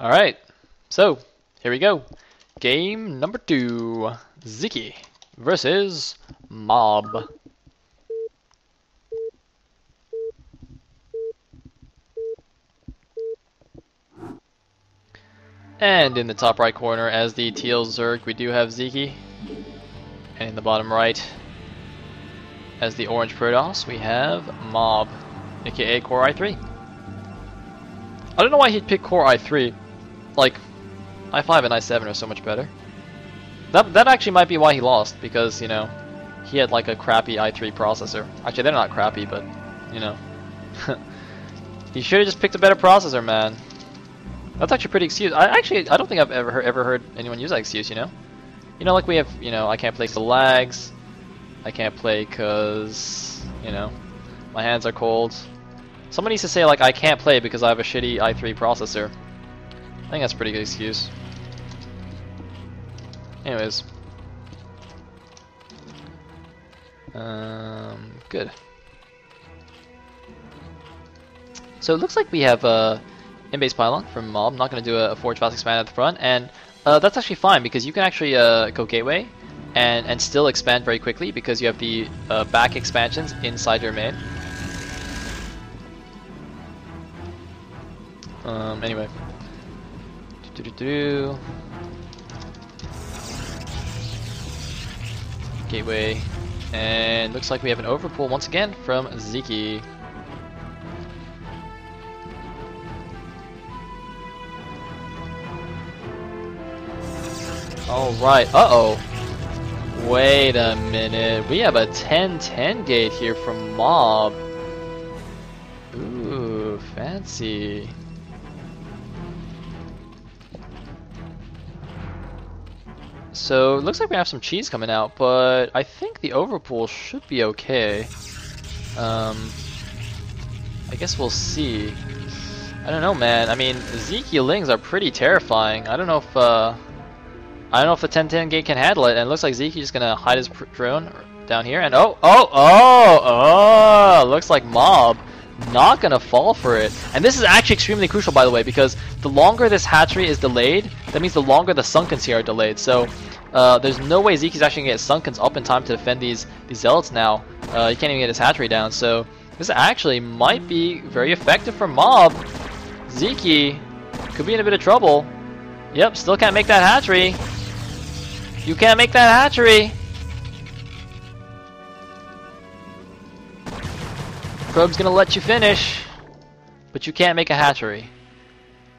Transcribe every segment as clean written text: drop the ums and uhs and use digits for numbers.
Alright, so here we go. Game number 2. Sziky versus Mob. And in the top right corner as the teal Zerg, we do have Sziky. And in the bottom right, as the orange Protoss, we have Mob, aka Core i3. I don't know why he'd pick Core i3. Like, i5 and i7 are so much better. That actually might be why he lost, because, you know, he had like a crappy i3 processor. Actually, they're not crappy, but, you know. He should have just picked a better processor, man. That's actually pretty excuse. I don't think I've ever heard anyone use that excuse, you know? You know, like we have, you know, I can't play 'cause of lags. I can't play 'cause, you know, my hands are cold. Someone needs to say, like, I can't play because I have a shitty i3 processor. I think that's a pretty good excuse. Anyways. Good. So it looks like we have in-base pylon from Mob. I'm not going to do a forge fast expand at the front, and that's actually fine because you can actually go gateway and still expand very quickly because you have the back expansions inside your main. Anyway. Gateway, and looks like we have an overpull once again from Sziky. Alright, uh-oh. Wait a minute, we have a 10-10 gate here from Mob. Ooh, fancy. So, it looks like we have some cheese coming out, but I think the overpull should be okay. I guess we'll see. I don't know, man. I mean, Sziky Lings are pretty terrifying. I don't know if the 10-10 gate can handle it, and it looks like Sziky's just gonna hide his drone down here, and oh, looks like Mob not gonna fall for it. And this is actually extremely crucial, by the way, because the longer this hatchery is delayed, that means the longer the Sunkens here are delayed. So there's no way Sziky's actually gonna get Sunkens up in time to defend these Zealots now. He can't even get his hatchery down, so this actually might be very effective for Mob. Sziky could be in a bit of trouble. Yep, still can't make that hatchery. You can't make that hatchery. Probe's gonna let you finish, but you can't make a hatchery.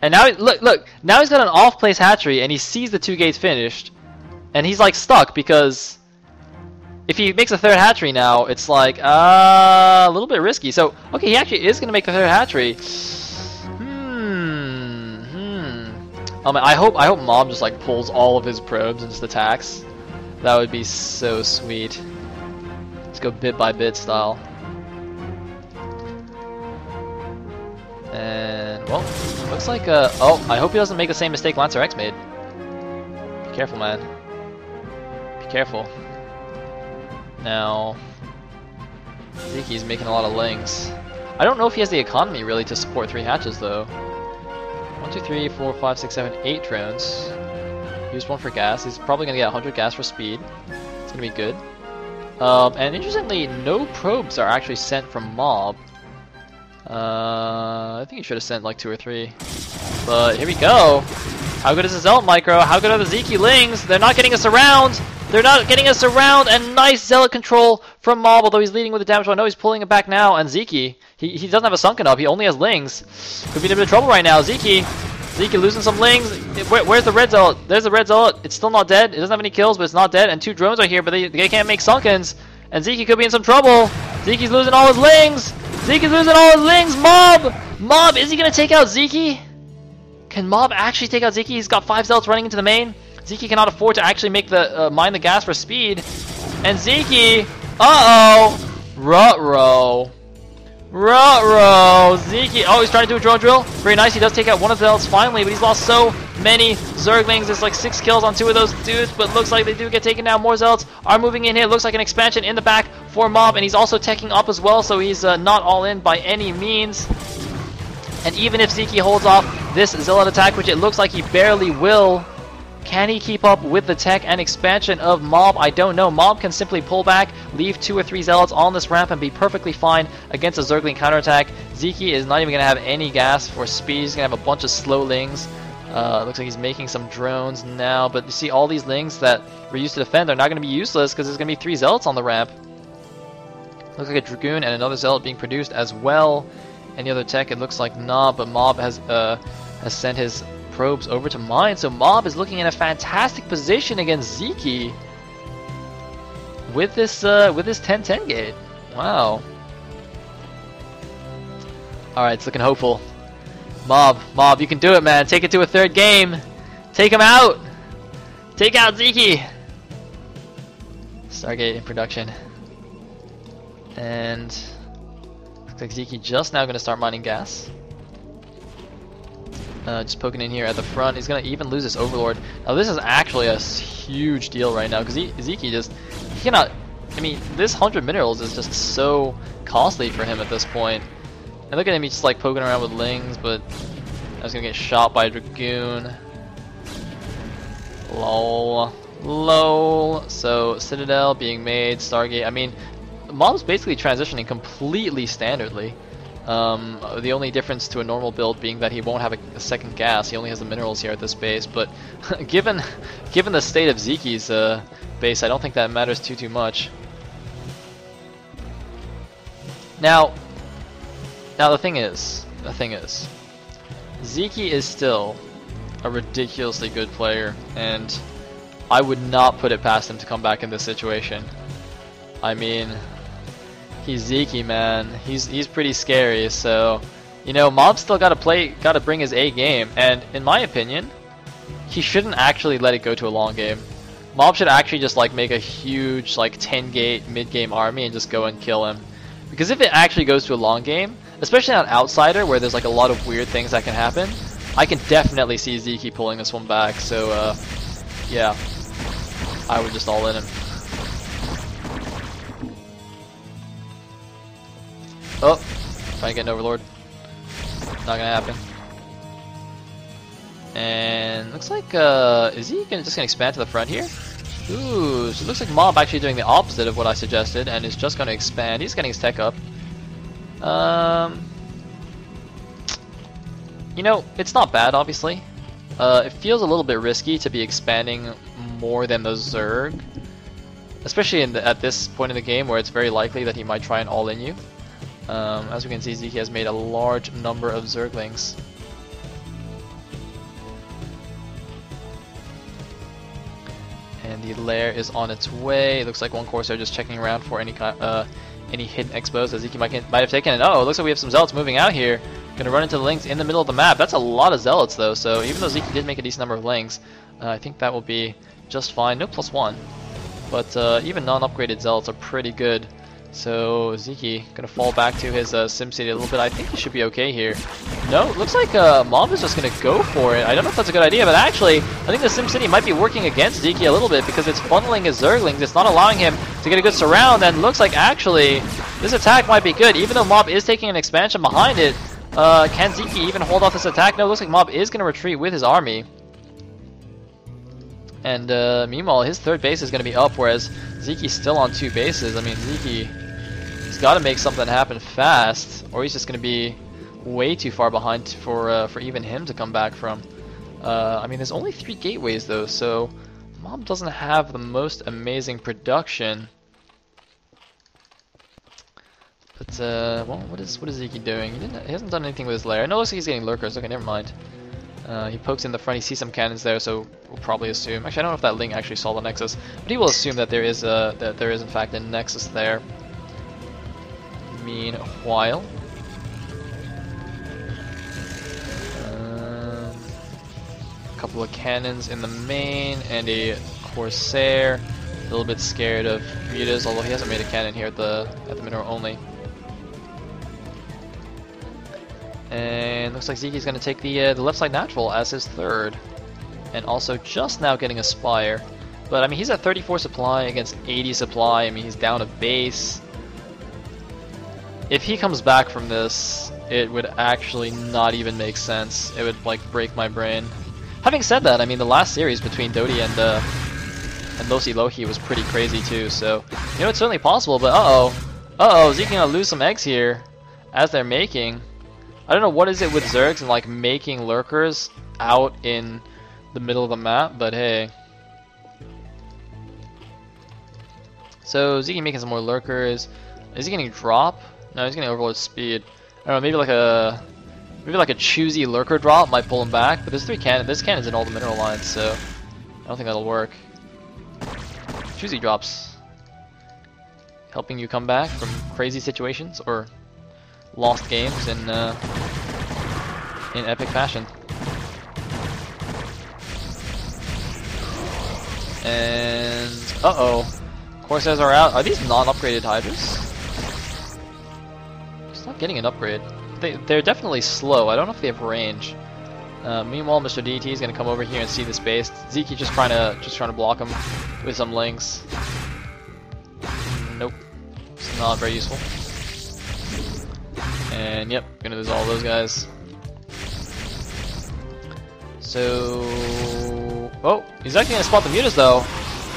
And now, look, now he's got an off-place hatchery, and he sees the 2 gates finished, and he's like stuck because if he makes a 3rd hatchery now, it's like a little bit risky. So okay, he actually is gonna make the 3rd hatchery. Oh man, I hope Mob just like pulls all of his probes and just attacks. That would be so sweet. Let's go bit by bit style. And well, looks like oh, I hope he doesn't make the same mistake Lancer X made. Be careful, man. Be careful. Now, Sziky's making a lot of lings. I don't know if he has the economy really to support 3 hatches though. 1, 2, 3, 4, 5, 6, 7, 8 drones. Use 1 for gas. He's probably gonna get 100 gas for speed. It's gonna be good. And interestingly, no probes are actually sent from Mob. I think he should have sent like 2 or 3. But here we go. How good is the Zealot Micro? How good are the Sziky Lings? They're not getting us around. They're not getting us around. And nice Zealot control from Mob, although he's leading with the damage. I know he's pulling it back now. And Sziky, he doesn't have a Sunken up. He only has Lings. Could be in a bit of trouble right now. Sziky losing some Lings. Where's the Red Zealot? There's the Red Zealot. It's still not dead. It doesn't have any kills, but it's not dead. And 2 drones are here, but they can't make Sunkens. And Sziky could be in some trouble. Sziky's losing all his Lings. Sziky's losing all his Lings. Mob, is he going to take out Sziky? Can Mob actually take out Sziky? He's got 5 Zealots running into the main. Sziky cannot afford to actually make the mine the gas for speed. And Sziky, uh-oh. Ro4. Sziky, oh, he's trying to do a drone drill. Very nice, he does take out one of the Zealots finally, but he's lost so many Zerglings. There's like 6 kills on 2 of those dudes, but looks like they do get taken down. More Zealots are moving in here. Looks like an expansion in the back for Mob, and he's also teching up as well, so he's not all in by any means. And even if Sziky holds off this Zealot attack, which it looks like he barely will, can he keep up with the tech and expansion of Mob? I don't know. Mob can simply pull back, leave 2 or 3 Zealots on this ramp, and be perfectly fine against a Zergling counterattack. Sziky is not even going to have any gas for speed. He's going to have a bunch of slow lings. Looks like he's making some drones now, but you see all these lings that were used to defend are not going to be useless because there's going to be 3 Zealots on the ramp. Looks like a Dragoon and another Zealot being produced as well. Any other tech? It looks like not, but Mob has sent his probes over to mine, so Mob is looking in a fantastic position against Sziky with this 10-10 gate. Wow. Alright, it's looking hopeful. Mob, you can do it, man. Take it to a 3rd game. Take him out. Take out Sziky. Stargate in production. And looks like Sziky just now going to start mining gas. Just poking in here at the front. He's going to even lose this Overlord. Now this is actually a huge deal right now because Sziky just, he cannot, I mean, this 100 minerals is just so costly for him at this point. And look at him, he's just like poking around with lings, but I was going to get shot by a Dragoon. Lol. So Citadel being made, Stargate, I mean, Mob's basically transitioning completely standardly. The only difference to a normal build being that he won't have a second gas. He only has the minerals here at this base. But given the state of Ziky's base, I don't think that matters too much. Now the thing is, Sziky is still a ridiculously good player, and I would not put it past him to come back in this situation. I mean, he's Sziky, man. He's pretty scary. So, you know, Mob's still got to bring his A game. And in my opinion, he shouldn't actually let it go to a long game. Mob should actually just like make a huge like 10 gate mid game army and just go and kill him. Because if it actually goes to a long game, especially on Outsider where there's like a lot of weird things that can happen, I can definitely see Sziky pulling this one back. So yeah, I would just all in him. Oh, trying to get an Overlord. Not gonna happen. And looks like, is he just gonna expand to the front here? Ooh, so it looks like Mob actually doing the opposite of what I suggested and is just gonna expand. He's getting his tech up. You know, it's not bad, obviously. It feels a little bit risky to be expanding more than the Zerg, especially at this point in the game where it's very likely that he might try and all-in you. As we can see, Sziky has made a large number of Zerglings. And the lair is on its way. It looks like one Corsair just checking around for any hidden expos that Sziky might have taken. And oh, it looks like we have some Zealots moving out here. Gonna run into the Lings in the middle of the map. That's a lot of Zealots though, so even though Sziky did make a decent number of Lings, I think that will be just fine. No +1. But even non-upgraded Zealots are pretty good. So Sziky gonna fall back to his SimCity a little bit. I think he should be okay here. No, it looks like Mob is just gonna go for it. I don't know if that's a good idea, but actually, I think the SimCity might be working against Sziky a little bit because it's funneling his Zerglings. It's not allowing him to get a good surround, and looks like actually this attack might be good, even though Mob is taking an expansion behind it. Can Sziky even hold off this attack? No, it looks like Mob is gonna retreat with his army. And meanwhile, his 3rd base is gonna be up, whereas Sziky's still on 2 bases. I mean, Sziky's got to make something happen fast, or he's just going to be way too far behind for even him to come back from. I mean, there's only 3 gateways though, so Mob doesn't have the most amazing production. But well, what is Sziky doing? He hasn't done anything with his lair. No, it looks like he's getting lurkers. Okay, never mind. He pokes in the front. He sees some cannons there, so we'll probably assume. Actually, I don't know if that Ling actually saw the Nexus, but he will assume that there is in fact a Nexus there. Meanwhile, a couple of cannons in the main and a Corsair. A little bit scared of Mutas, although he hasn't made a cannon here at the mineral only. And looks like Sziky's going to take the left side natural as his 3rd, and also just now getting a Spire. But I mean, he's at 34 supply against 80 supply. I mean, he's down a base. if he comes back from this, it would actually not even make sense. It would like break my brain. Having said that, I mean the last series between Dodie and Lohi was pretty crazy too. So you know it's certainly possible. But Sziky gonna lose some eggs here as they're making. I don't know what is it with Zergs and like making lurkers out in the middle of the map, but hey. So Sziky making some more lurkers. Is he getting drop? No, he's getting overload speed. I don't know, maybe like a choosy lurker drop might pull him back, but there's there's cannons in all the mineral lines, so I don't think that'll work. Choosy drops. Helping you come back from crazy situations or lost games in epic fashion. And Corsairs are out. Are these non-upgraded Hydras? It's not getting an upgrade. They're definitely slow. I don't know if they have range. Meanwhile, Mr. DT is gonna come over here and see the space. Sziky just trying to block him with some links. Nope, it's not very useful. And yep, gonna lose all those guys. So, he's actually gonna spot the mutas though.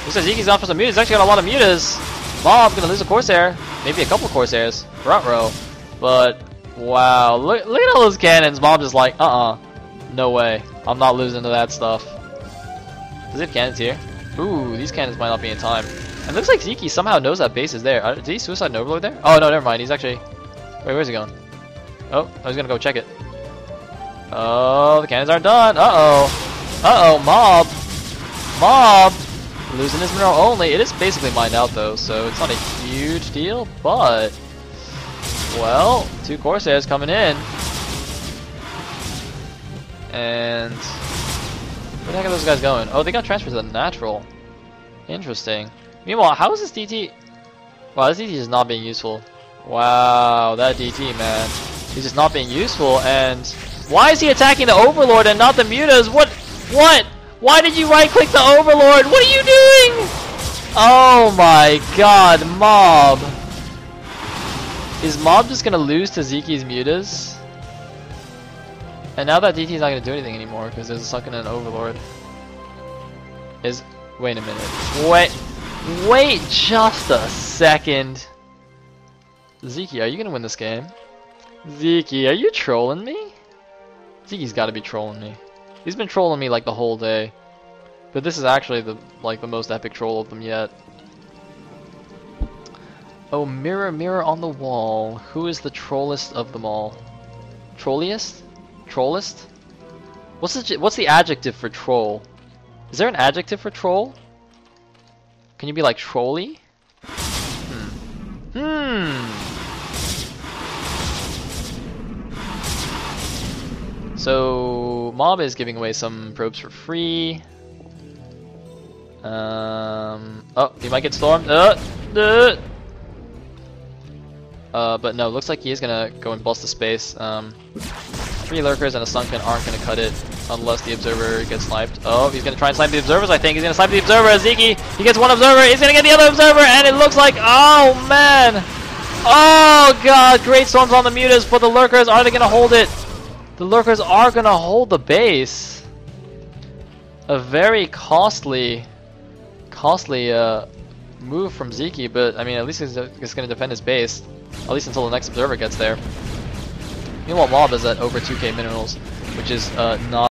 Looks like Ziky's off for some mutas. He's actually got a lot of mutas. Mob gonna lose a Corsair, maybe a couple of Corsairs. Ro4, but wow, look at all those cannons. Mob is like, no way, I'm not losing to that stuff. Does he have cannons here? Ooh, these cannons might not be in time. And it looks like Sziky somehow knows that base is there. Did he suicide and overload there? Oh no, never mind. He's actually. Wait, where's he going? Oh, I was gonna go check it. Oh, the cannons aren't done. Mob losing his mineral only. It is basically mined out though, so it's not a huge deal. But well, 2 Corsairs coming in, and where the heck are those guys going? Oh, they got transferred to the natural. Interesting. Meanwhile, how is this DT? Wow, this DT is not being useful. Wow, that DT, man. He's just not being useful, and why is he attacking the Overlord and not the mutas? What? Why did you right-click the Overlord? What are you doing? Oh my god, Mob. Is Mob just gonna lose to Ziky's mutas? And now that DT is not gonna do anything anymore because there's a sunken in Overlord. Wait a minute. Wait just a second. Sziky, are you gonna win this game? Sziky, are you trolling me? Ziky's gotta be trolling me. He's been trolling me like the whole day. But this is actually the most epic troll of them yet. Oh, mirror, mirror on the wall. Who is the trollest of them all? Trolliest? Trollest? What's the adjective for troll? Is there an adjective for troll? Can you be like trolly? So Mob is giving away some probes for free. Oh, he might get stormed. But no, looks like he is gonna go and bust the space. 3 lurkers and a sunken aren't gonna cut it unless the observer gets sniped. Oh, he's gonna try and snipe the observers. I think he's gonna snipe the observer. Sziky, he gets one observer. He's gonna get the other observer, and it looks like, oh man, oh god, great storms on the mutas, but the lurkers, are they gonna hold it? The lurkers are gonna hold the base. A very costly move from Sziky, but I mean, at least he's gonna defend his base, at least until the next observer gets there. Meanwhile, Mob is at over 2k minerals, which is not